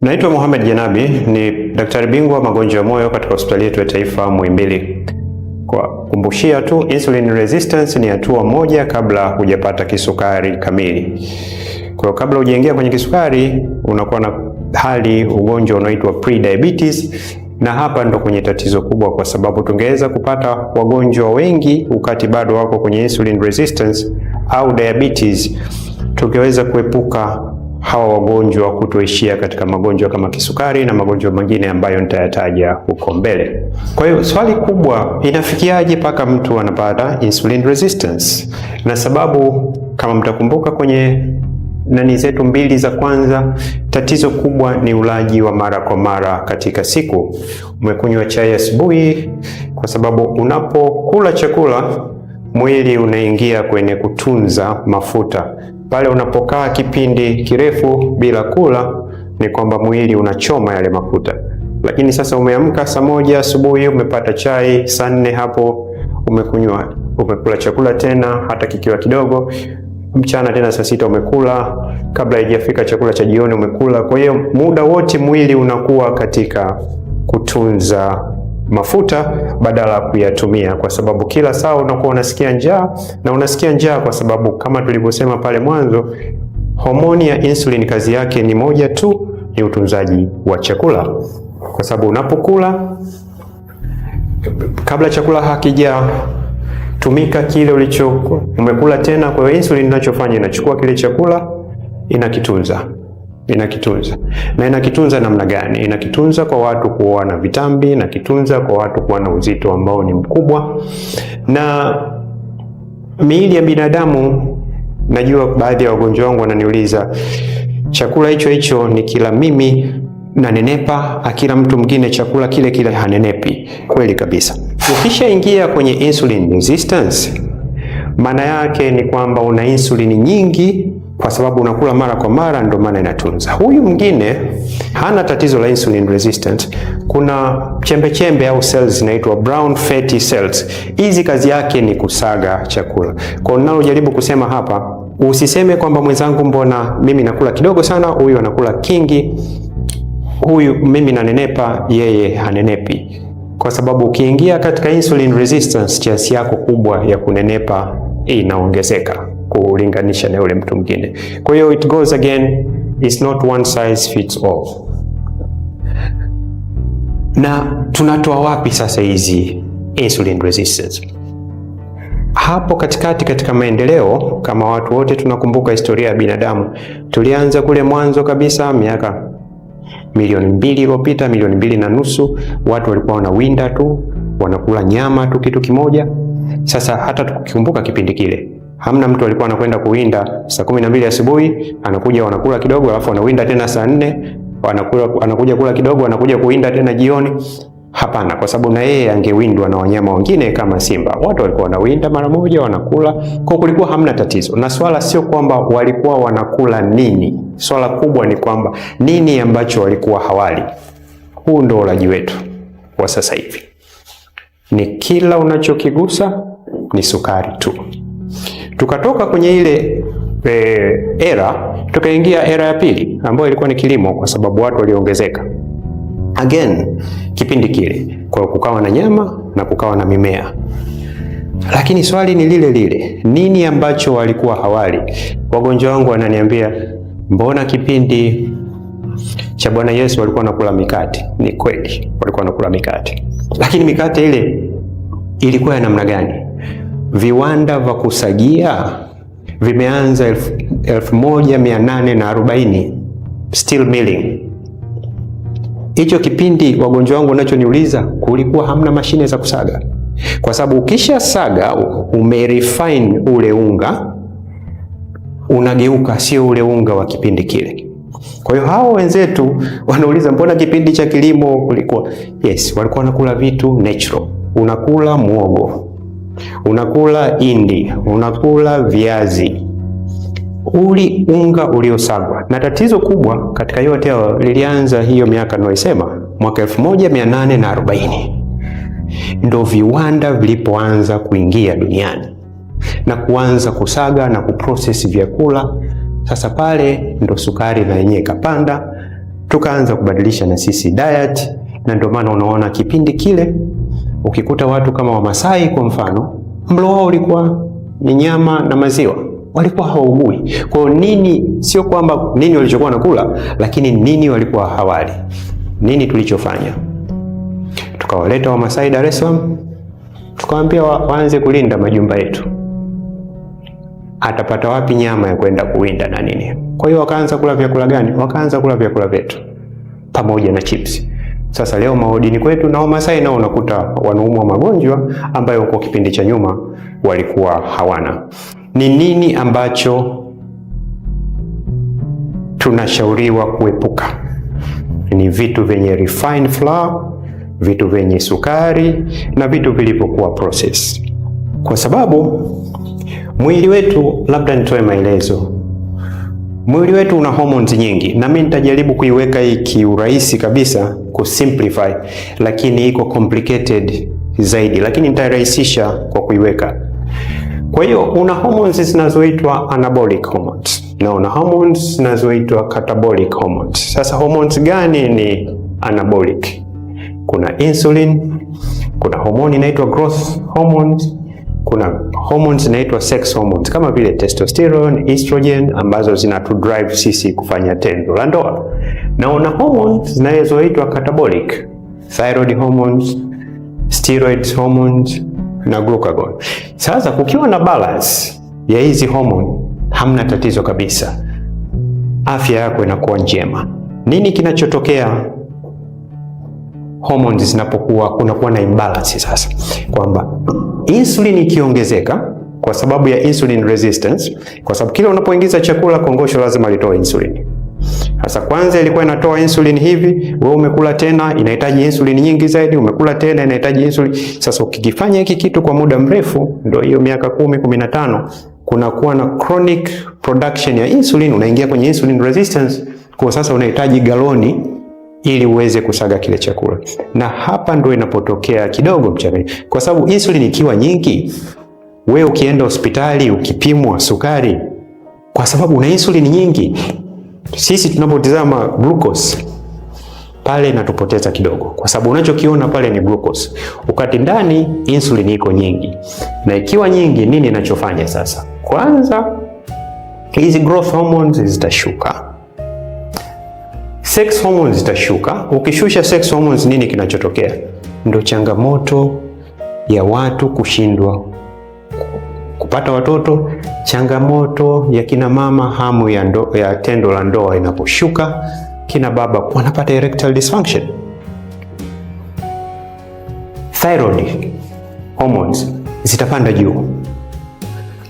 Naitwa Mohamed Janabi, ni daktari bingwa magonjwa ya moyo katika hospitali yetu ya taifa Muhimbili. Kwa kumbushia tu, insulin resistance ni hatua moja kabla hujapata kisukari kamili. Kwa kabla hujaingia kwenye kisukari, unakuwa na ugonjwa unaoitwa pre-diabetes, na hapa ndo kwenye tatizo kubwa, kwa sababu tungeweza kupata wagonjwa wengi wakati bado wako kwenye insulin resistance au diabetes, tungeweza kuepuka hawa wagonjwa kutoishia katika magonjwa kama kisukari na magonjwa mengine ambayo nitayataja huko mbele. Kwa hiyo swali kubwa, inafikiaje mpaka mtu anapata insulin resistance? Na sababu kama mtakumbuka kwenye nani zetu mbili za kwanza, tatizo kubwa ni ulaji wa mara kwa mara katika siku. Umekunywa chai asubuhi, kwa sababu unapokula chakula mwili unaingia kwenye kutunza mafuta. Pale unapokaa kipindi kirefu bila kula, ni kwamba mwili unachoma yale mafuta. Lakini sasa umeamka saa 1 asubuhi, umepata chai, saa 4 hapo umekula chakula tena hata kikiwa kidogo, mchana tena saa 6 umekula, kabla haijafika chakula cha jioni umekula. Kwa hiyo muda wote mwili unakuwa katika kutunza mafuta badala ya kuyatumia, kwa sababu kila saa unakuwa unasikia njaa, na unasikia njaa kwa sababu kama tulivyosema pale mwanzo, homoni ya insulin kazi yake ni moja tu, ni utunzaji wa chakula. Kwa sababu unapokula, kabla chakula hakijatumika kile umekula tena, kwa hiyo insulin inachofanya inachukua kile chakula, inakitunza. Na inakitunza namna gani? Inakitunza kwa watu kuwa na vitambi, inakitunza kwa watu kuwa na uzito ambao ni mkubwa. Na miili ya binadamu, najua baadhi ya wagonjwa wangu wananiuliza, chakula hicho ni kila mimi nanenepa, akila mtu mwingine chakula kile hanenepi. Kweli kabisa. Ukishaingia kwenye insulin resistance, maana yake ni kwamba una insulini nyingi, kwa sababu unakula mara kwa mara, ndio maana inatunza. Huyu mwingine hana tatizo la insulin resistance. Kuna chembe au cells zinaitwa brown fatty cells. Hizi kazi yake ni kusaga chakula. Kwa ninalojaribu kusema hapa, usiseme kwamba mwenzangu, mbona mimi nakula kidogo sana, huyu anakula kingi, huyu mimi nanenepa, yeye hanenepi. Kwa sababu ukiingia katika insulin resistance, chance yako kubwa ya kunenepa inaongezeka kulinganisha na yule mtu mwingine. Kwa hiyo it goes again, it's not one size fits all. Na tunatoa wapi sasa hizi insulin resistance? Hapo katikati katika maendeleo, kama watu wote tunakumbuka historia ya binadamu, tulianza kule mwanzo kabisa miaka milioni 2 iliyopita, milioni 2 na nusu, watu walikuwa wanawinda tu, wanakula nyama tu, kitu kimoja. Sasa hata tukikumbuka kipindi kile, hamna mtu alikuwa anakwenda kuwinda saa 12 asubuhi, anakuja wanakula kidogo, alafu anawinda tena saa 4, anakuja kula kidogo, anakuja kuwinda tena jioni. Hapana, kwa sababu na yeye angewindwa na wanyama wengine kama simba. Watu walikuwa wanawinda mara moja, wanakula, kwa kulikuwa hamna tatizo. Na swala sio kwamba walikuwa wanakula nini, swala kubwa ni kwamba nini ambacho walikuwa hawali. Huu ndio ulaji wetu wa sasa hivi, ni kila unachokigusa ni sukari tu. Tukatoka kwenye ile era, tukaingia era ya pili ambayo ilikuwa ni kilimo, kwa sababu watu waliongezeka. Again, kipindi kile kwa kukawa na nyama na kukawa na mimea. Lakini swali ni lile, nini ambacho walikuwa hawali? Wagonjwa wangu wananiambia, mbona kipindi cha Bwana Yesu walikuwa wanakula mikate? Ni kweli, walikuwa wanakula mikate. Lakini mikate ile ilikuwa ya namna gani? Viwanda vya kusagia vimeanza 1840, still milling. Hicho kipindi wagonjwa wangu wanachoniuliza, kulikuwa hamna mashine za kusaga. Kwa sababu ukisha saga, umerefine ule unga, unageuka sio ule unga wa kipindi kile. Kwa hiyo hao wenzetu wanauliza, mbona kipindi cha kilimo kulikuwa? Yes, walikuwa wanakula vitu natural. Unakula muogo, unakula indi, unakula viazi, uli unga uliosagwa. Na tatizo kubwa katika yote hayo lilianza hiyo miaka ninayoisema, mwaka 1840 ndio viwanda vilipoanza kuingia duniani na kuanza kusaga na kuprocess vyakula. Sasa pale ndo sukari na yenyewe ikapanda, tukaanza kubadilisha na sisi diet, na ndio maana unaona kipindi kile ukikuta watu kama Wamasai kwa mfano, mlo wao ulikuwa ni nyama na maziwa, walikuwa hawaugui. Kwa hiyo nini, sio kwamba nini walichokuwa nakula, lakini nini walikuwa hawali. Nini tulichofanya? Tukawaleta Wamasai Dar es Salaam, tukawaambia waanze kulinda majumba yetu. Atapata wapi nyama ya kwenda kuwinda na nini? Kwa hiyo wakaanza kula vyakula gani? Wakaanza kula vyakula vyetu pamoja na chips. Sasa leo maodini kwetu na Wamasai nao unakuta wanaumwa magonjwa ambayo kwa kipindi cha nyuma walikuwa hawana. Ni nini ambacho tunashauriwa kuepuka? Ni vitu vyenye refined flour, vitu vyenye sukari na vitu vilivyokuwa process. Kwa sababu mwili wetu, labda nitoe maelezo. Mwili wetu una hormones nyingi, na mimi nitajaribu kuiweka hii kiurahisi kabisa, kusimplify, lakini iko complicated zaidi, lakini nitarahisisha kwa kuiweka. Kwa hiyo una hormones zinazoitwa anabolic hormones na una hormones zinazoitwa catabolic hormones. Sasa hormones gani ni anabolic? Kuna insulin, kuna hormone inaitwa growth hormones, kuna hormones zinaitwa sex hormones kama vile testosterone, estrogen ambazo zinatudrive sisi kufanya tendo la ndoa. Na una hormones zinazoitwa catabolic, thyroid hormones, steroid hormones na glucagon. Sasa kukiwa na balance ya hizi hormone, hamna tatizo kabisa. Afya yako inakuwa njema. Nini kinachotokea hormones zinapokuwa kunakuwa na imbalance? Sasa kwamba insulin ikiongezeka kwa sababu ya insulin resistance, kwa sababu kila unapoingiza chakula kongosho lazima litoe insulin. Sasa kwanza ilikuwa inatoa insulin hivi, wewe umekula tena inahitaji insulin nyingi zaidi, umekula tena inahitaji insulin. Sasa ukikifanya hiki kitu kwa muda mrefu, ndio hiyo miaka 10, 15, kunakuwa na chronic production ya insulin, unaingia kwenye insulin resistance. Kwa sasa unahitaji galoni ili uweze kusaga kile chakula. Na hapa ndio inapotokea kidogo mchanganyiko, kwa sababu insulin ikiwa nyingi, wewe ukienda hospitali ukipimwa sukari, kwa sababu una insulin nyingi, sisi tunapotizama glucose pale inatupoteza kidogo, kwa sababu unachokiona pale ni glucose, wakati ndani insulin iko nyingi. Na ikiwa nyingi, nini inachofanya sasa? Kwanza hizi growth hormones zitashuka, sex hormones zitashuka. Ukishusha sex hormones, nini kinachotokea? Ndio changamoto ya watu kushindwa kupata watoto, changamoto ya kina mama hamu ya tendo la ndoa inaposhuka, kina baba wanapata erectile dysfunction. Thyroid hormones zitapanda juu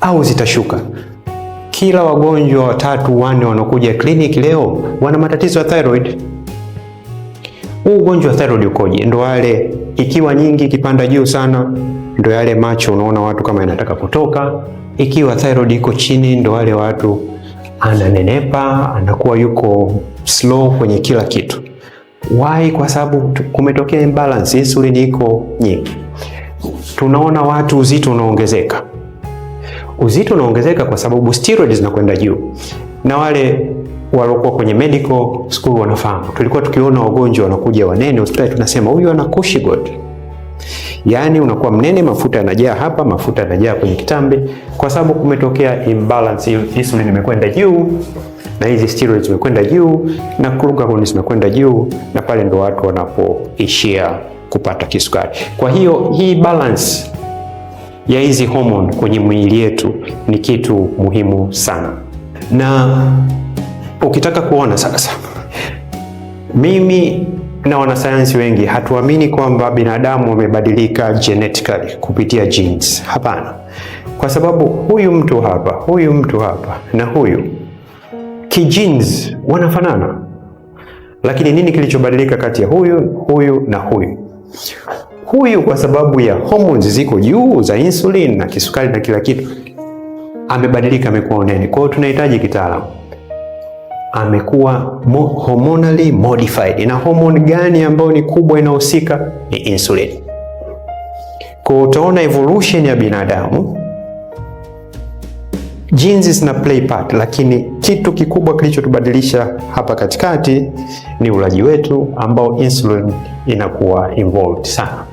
au zitashuka. Kila wagonjwa 3, 4 wanakuja kliniki leo wana matatizo ya thyroid. Huu ugonjwa wa thyroid ukoje? Ndio wale ikiwa nyingi, ikipanda juu sana, ndio yale macho unaona watu kama yanataka kutoka. Ikiwa thyroid iko chini, ndio wale watu ananenepa, anakuwa yuko slow kwenye kila kitu. Why? Kwa sababu kumetokea imbalance, insulin iko nyingi. Tunaona watu uzito unaongezeka. Uzito unaongezeka kwa sababu steroids zinakwenda juu. Na wale waliokuwa kwenye medical school wanafahamu. Tulikuwa tukiona wagonjwa wanakuja wanene hospitali, tunasema huyu ana Cushing. Yaani unakuwa mnene, mafuta yanajaa hapa, mafuta yanajaa kwenye kitambi, kwa sababu kumetokea imbalance. Insulin imekwenda juu na hizi steroids zimekwenda juu na glucagon zimekwenda juu, na pale ndo watu wanapoishia kupata kisukari. Kwa hiyo hii balance ya hizi hormone kwenye mwili yetu ni kitu muhimu sana. Na ukitaka kuona sasa, mimi na wanasayansi wengi hatuamini kwamba binadamu wamebadilika genetically kupitia genes. Hapana. Kwa sababu huyu mtu hapa na huyu genes wanafanana. Lakini nini kilichobadilika kati ya huyu na huyu? Huyu kwa sababu ya hormones ziko juu za insulin na kisukari na kila kitu, amebadilika, amekuwa nene. Kwa hiyo tunahitaji kitaalamu, amekuwa hormonally modified. Na hormone gani ambayo ni kubwa inahusika? Ni insulin. Kwa utaona evolution ya binadamu Genes zina play part, lakini kitu kikubwa kilichotubadilisha hapa katikati ni ulaji wetu ambao insulin inakuwa involved sana.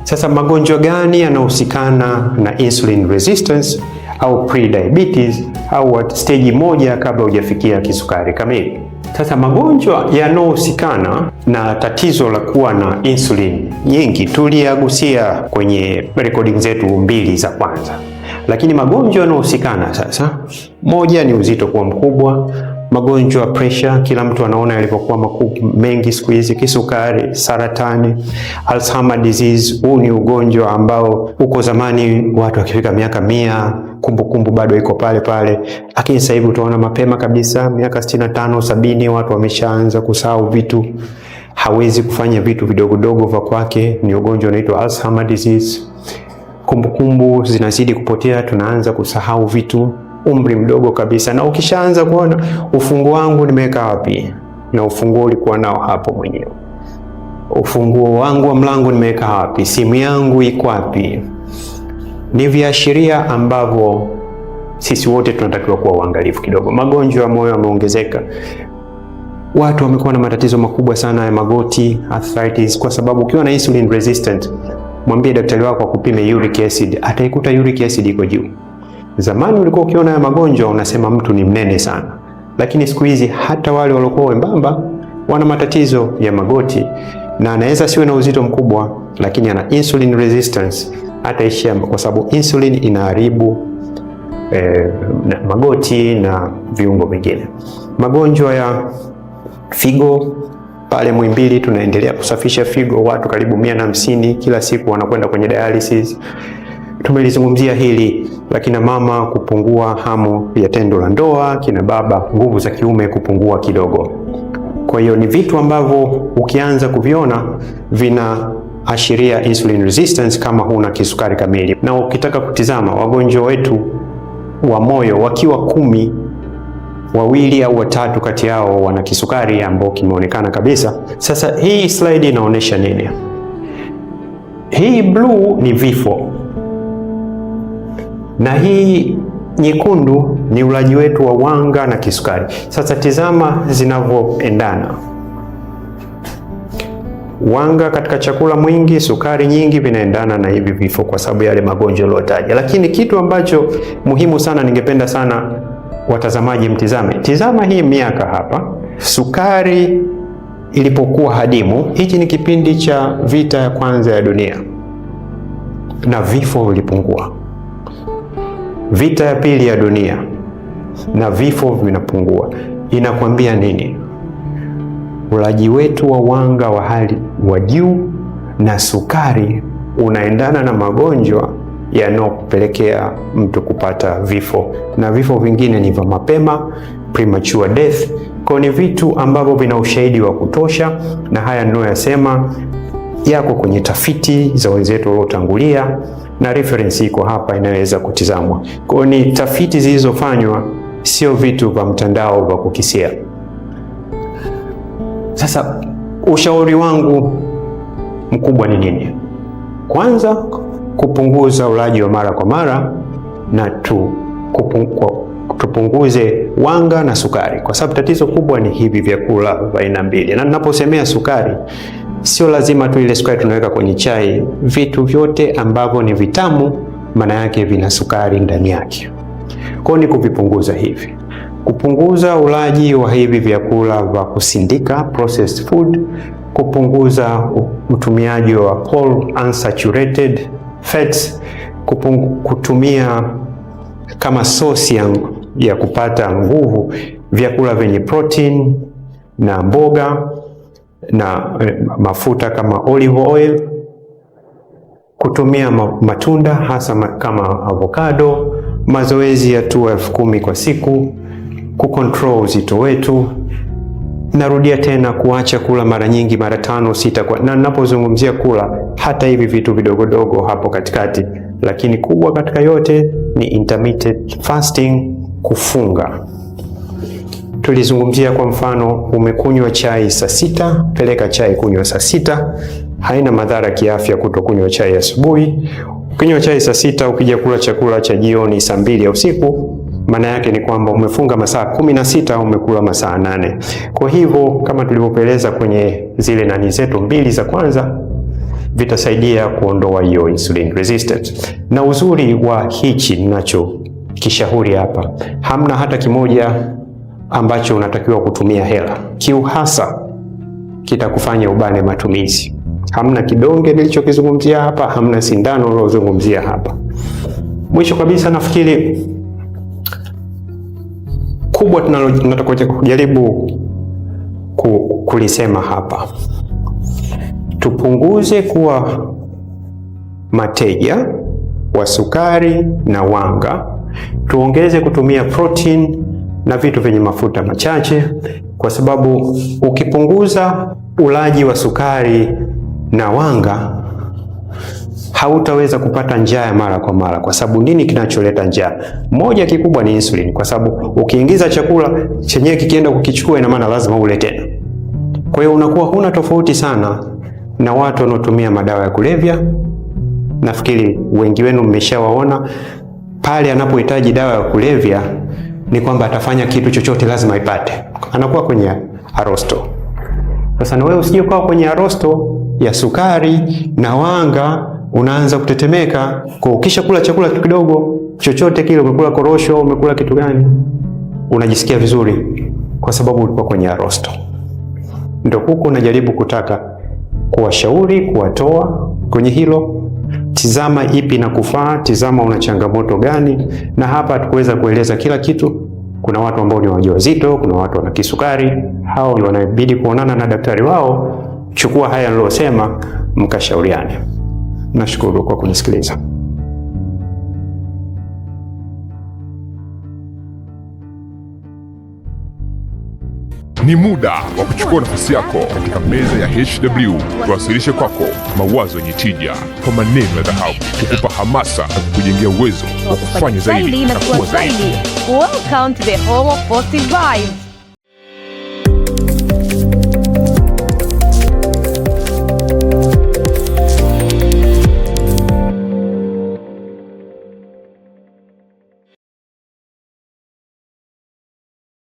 Sasa magonjwa gani yanahusikana na insulin resistance au pre-diabetes au stage moja kabla hujafikia kisukari kamili? Sasa magonjwa yanayohusikana na tatizo la kuwa na insulin nyingi tuliyagusia kwenye recording zetu 2 za kwanza. Lakini magonjwa yanayohusikana sasa, moja ni uzito kuwa mkubwa, magonjwa ya pressure, kila mtu anaona yalivyokuwa mengi siku hizi, kisukari, saratani, Alzheimer disease. Huu ni ugonjwa ambao uko zamani watu wakifika miaka 100 kumbukumbu bado iko pale pale, lakini sasa hivi utaona mapema kabisa miaka 65, 70 watu wameshaanza kusahau vitu, hawezi kufanya vitu vidogo vya kwake. Ni ugonjwa unaitwa Alzheimer disease. Kumbukumbu zinazidi kupotea, tunaanza kusahau vitu umri mdogo kabisa, na ukishaanza kuona ufunguo wangu nimeweka wapi, na ufunguo ulikuwa nao hapo mwenyewe, ufunguo wangu wa mlango nimeweka wapi, simu yangu iko wapi, ni viashiria ambavyo sisi wote tunatakiwa kuwa uangalifu kidogo. Magonjwa ya moyo yameongezeka, watu wamekuwa na matatizo makubwa sana ya magoti, arthritis, kwa sababu ukiwa na insulin resistant, mwambie daktari wako akupime uric acid, ataikuta uric acid iko juu. Zamani ulikuwa ukiona ya magonjwa unasema mtu ni mnene sana, lakini siku hizi hata wale waliokuwa wembamba wana matatizo ya magoti, na anaweza siwe na uzito mkubwa lakini ana insulin resistance, ataishia, kwa sababu insulin inaharibu magoti na viungo vingine. Magonjwa ya figo, pale Muhimbili tunaendelea kusafisha figo, watu karibu 150 kila siku wanakwenda kwenye dialysis. Tumelizungumzia hili, lakini mama kupungua hamu ya tendo la ndoa, kina baba nguvu za kiume kupungua kidogo. Kwa hiyo ni vitu ambavyo ukianza kuviona vinaashiria insulin resistance kama huna kisukari kamili. Na ukitaka kutizama wagonjwa wetu wa moyo wakiwa 10, 2 au 3 kati yao wana kisukari ambao kimeonekana kabisa. Sasa hii slide inaonyesha nini? Hii blue ni vifo, na hii nyekundu ni ulaji wetu wa wanga na kisukari. Sasa tizama zinavyoendana. Wanga katika chakula mwingi, sukari nyingi, vinaendana na hivi vifo kwa sababu yale magonjwa yaliyotaja. Lakini kitu ambacho muhimu sana, ningependa sana watazamaji mtizame. Tizama hii miaka hapa, sukari ilipokuwa hadimu, hiki ni kipindi cha vita ya kwanza ya dunia, na vifo vilipungua. Vita ya pili ya dunia na vifo vinapungua. Inakwambia nini? Ulaji wetu wa wanga wa hali wa juu na sukari unaendana na magonjwa yanayopelekea mtu kupata vifo, na vifo vingine ni vya mapema, premature death. Kwa ni vitu ambavyo vina ushahidi wa kutosha, na haya ninayoyasema yako kwenye tafiti za wenzetu waliotangulia, na reference iko hapa inaweza kutizamwa. Kwa ni tafiti zilizofanywa, sio vitu vya mtandao vya kukisia. Sasa ushauri wangu mkubwa ni nini? Kwanza, kupunguza ulaji wa mara kwa mara, na tupunguze wanga na sukari, kwa sababu tatizo kubwa ni hivi vyakula vya aina mbili. Na ninaposemea sukari, sio lazima tu ile sukari tunaweka kwenye chai. Vitu vyote ambavyo ni vitamu, maana yake vina sukari ndani yake. Kwa ni kuvipunguza hivi, kupunguza ulaji wa hivi vyakula vya kusindika, processed food, kupunguza utumiaji wa polyunsaturated fats, kutumia kama source ya kupata nguvu vyakula vyenye protein na mboga na mafuta kama olive oil, kutumia matunda hasa kama avocado, mazoezi ya 10,000 kwa siku, kucontrol uzito wetu. Narudia tena, kuacha kula mara nyingi, mara 5, 6 na ninapozungumzia kula, hata hivi vitu vidogodogo hapo katikati, lakini kubwa katika yote ni intermittent fasting, kufunga. Tulizungumzia kwa mfano, umekunywa chai saa 6, peleka chai kunywa saa 6. Haina madhara kiafya kutokunywa chai asubuhi. Ukinywa chai saa 6, ukija kula chakula cha jioni saa 2 ya usiku, maana yake ni kwamba umefunga masaa 16, umekula masaa 8. Kwa hivyo kama tulivyopeleza kwenye zile nani zetu mbili za kwanza, vitasaidia kuondoa hiyo insulin resistance. Na uzuri wa hichi ninacho kishauri hapa, hamna hata kimoja ambacho unatakiwa kutumia hela. Kiuhasa kitakufanya ubane matumizi. Hamna kidonge nilichokizungumzia hapa, hamna sindano nilizozungumzia hapa. Mwisho kabisa, nafikiri kubwa tunataka kujaribu kulisema hapa, tupunguze kuwa mateja wa sukari na wanga, tuongeze kutumia protein na vitu vyenye mafuta machache, kwa sababu ukipunguza ulaji wa sukari na wanga hautaweza kupata njaa mara kwa mara. Kwa sababu nini kinacholeta njaa? Moja kikubwa ni insulin, kwa sababu ukiingiza chakula chenyewe kikienda kukichukua, ina maana lazima ule tena. Kwa hiyo unakuwa huna tofauti sana na watu wanaotumia madawa ya kulevya. Nafikiri wengi wenu mmeshawaona pale anapohitaji dawa ya kulevya ni kwamba atafanya kitu chochote lazima aipate, anakuwa kwenye arosto. Sasa na wewe usije ukawa kwenye arosto ya sukari na wanga, unaanza kutetemeka. Kwa ukisha kula chakula kidogo chochote kile, umekula korosho, umekula kitu gani, unajisikia vizuri kwa sababu ulikuwa kwenye arosto. Ndio huko najaribu kutaka kuwashauri, kuwatoa kwenye hilo. Tizama ipi na kufaa, tizama una changamoto gani. Na hapa hatukuweza kueleza kila kitu. Kuna watu ambao ni wajawazito, kuna watu wana kisukari, hao ndio wanabidi kuonana na daktari wao. Chukua haya niliyosema, mkashauriane. Nashukuru kwa kunisikiliza. Ni muda wa kuchukua nafasi yako katika meza ya HW, tuwasilishe kwako mawazo yenye tija kwa maneno ya dhahabu, kukupa hamasa na kukujengea uwezo wa kufanya zaidi na kuwa zaidi. Welcome to the home of positive vibes.